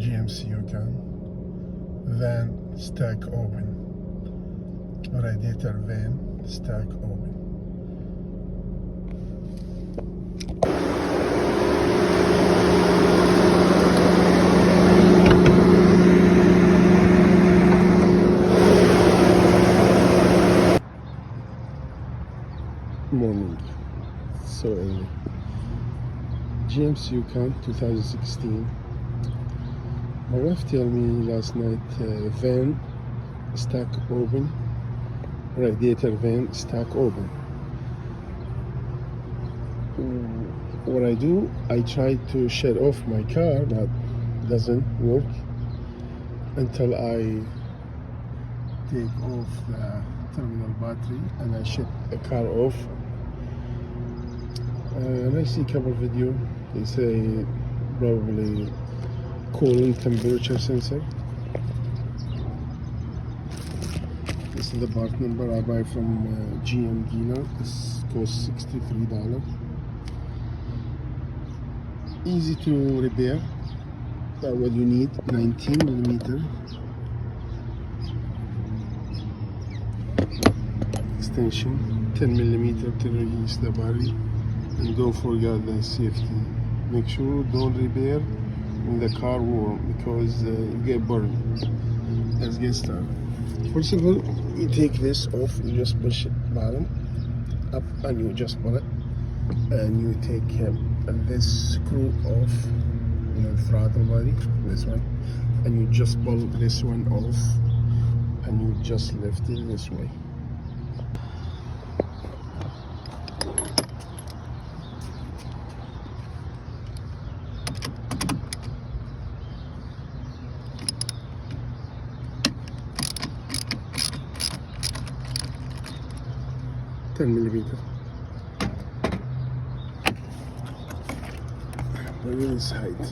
GMC Yukon van stack open, radiator van stack open. Morning, so early. GMC Yukon 2016. My wife told me last night van stack open, radiator van stack open. What I do, I try to shut off my car, but it doesn't work until I take off the terminal battery and I shut the car off. And I see a couple of videos. They say probably cooling temperature sensor. This is the part number I buy from GM dealer. This costs $63. Easy to repair. That's what you need. 19mm extension, 10mm to release the body. And don't forget the safety. Make sure don't repair when the car warm because you get burned. Let's get started. First of all, you take this off. You just push it bottom up and you just pull it, and you take this screw off, the throttle body, this one, and you just pull this one off, and you just lift it this way. $10mm. Bring it inside.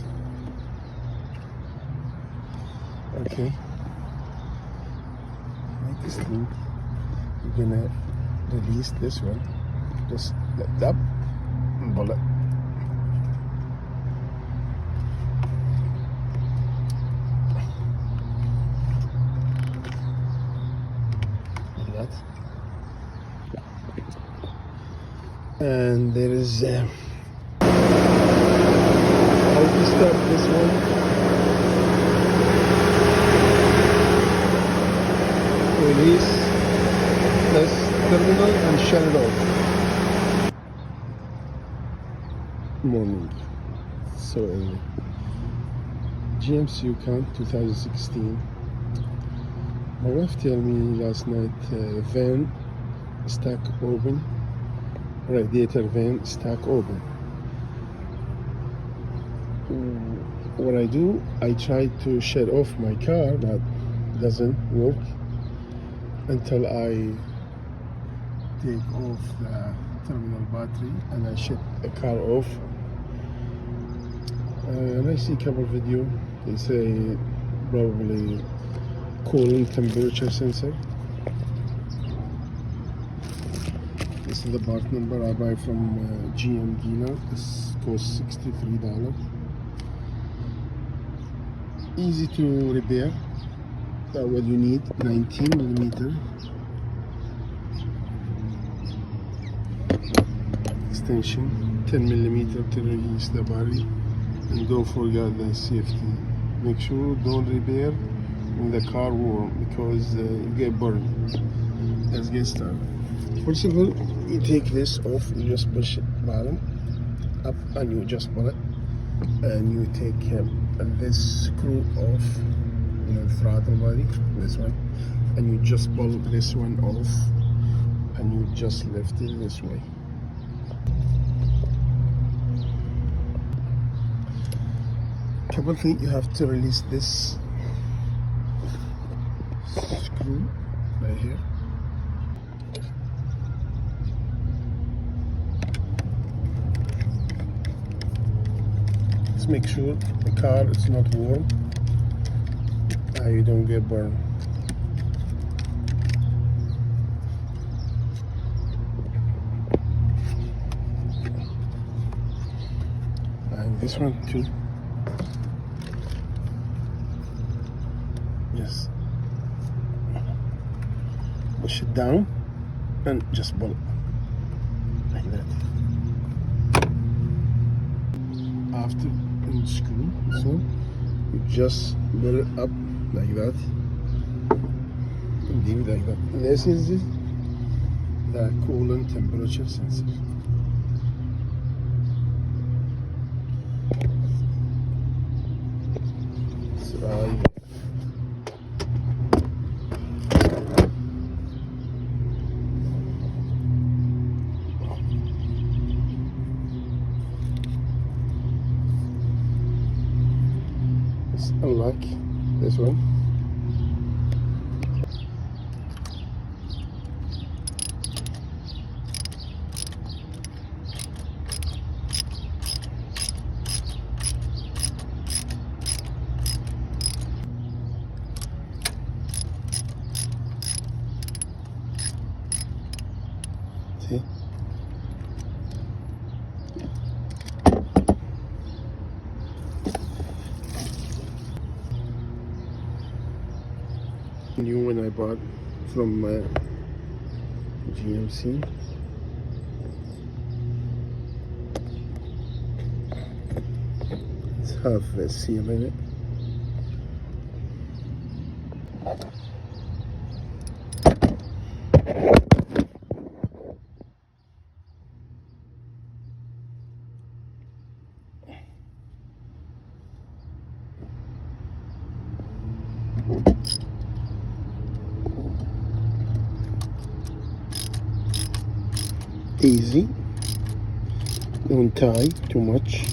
Okay. Like this thing. You're gonna release this one. Just like that. And pull it. Like that. And there is how to start this one. Release this terminal and shut it off. Morning, so early. GMC Yukon 2016. My wife told me last night van stack open, radiator van stack open. What I do, I try to shut off my car, but it doesn't work until I take off the terminal battery and I shut the car off. And I see a couple of videos. They say probably cooling temperature sensor. This is the part number I buy from GM dealer. This costs $63. Easy to repair. That's what you need. 19mm extension, 10mm to release the body. And don't forget the safety. Make sure don't repair when the car warm because you get burned. Let's get started. First of all, you take this off. You just push it bottom up and you just pull it, and you take this screw off, the throttle body, this one, and you just pull this one off, and you just lift it this way. Couple things, you have to release this screw right here. Just make sure the car is not warm, you don't get burned. And this one too. Just push it down and just pull it like that. After unscrew this one, you just put it up like that and leave it like that. This is the coolant temperature sensor. It's right there. Let's unlock this one. See? New one I bought from GMC. It's half a seal in it. Easy, don't tie too much.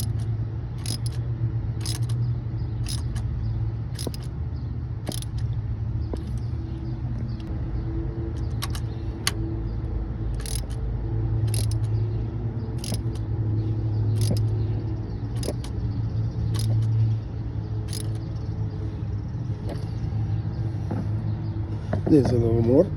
There's a little more.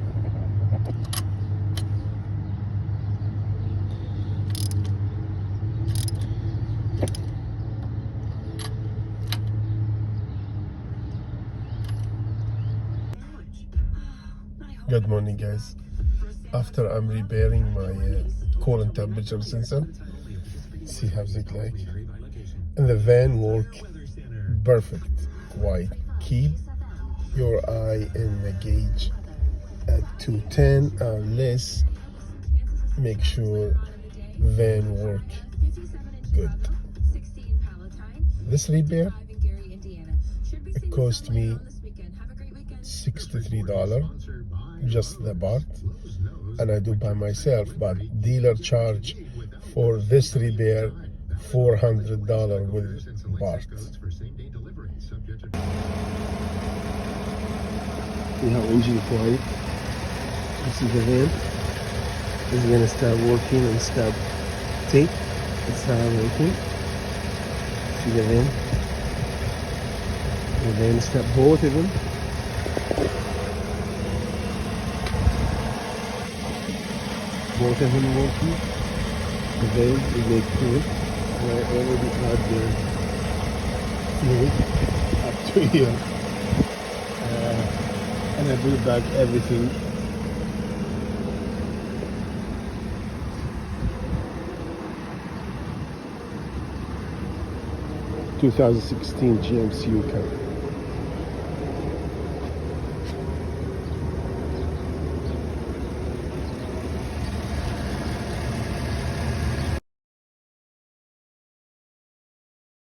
Good morning, guys. After I'm repairing my coolant temperature sensor, see how it like, and the van work perfect. Why? Keep your eye in the gauge at 210 or less. Make sure van work good. This repair, it cost me $63, just the part, and I do by myself, but dealer charge for this repair $400 with part. See how engine quiet. This is the van. It's gonna start working and stop. See? It's start working. See the van? The van stop, both of them. Both of them working. The van is very cool. And I already had the fluid up to here. And I put back everything. (2016) GMC Yukon.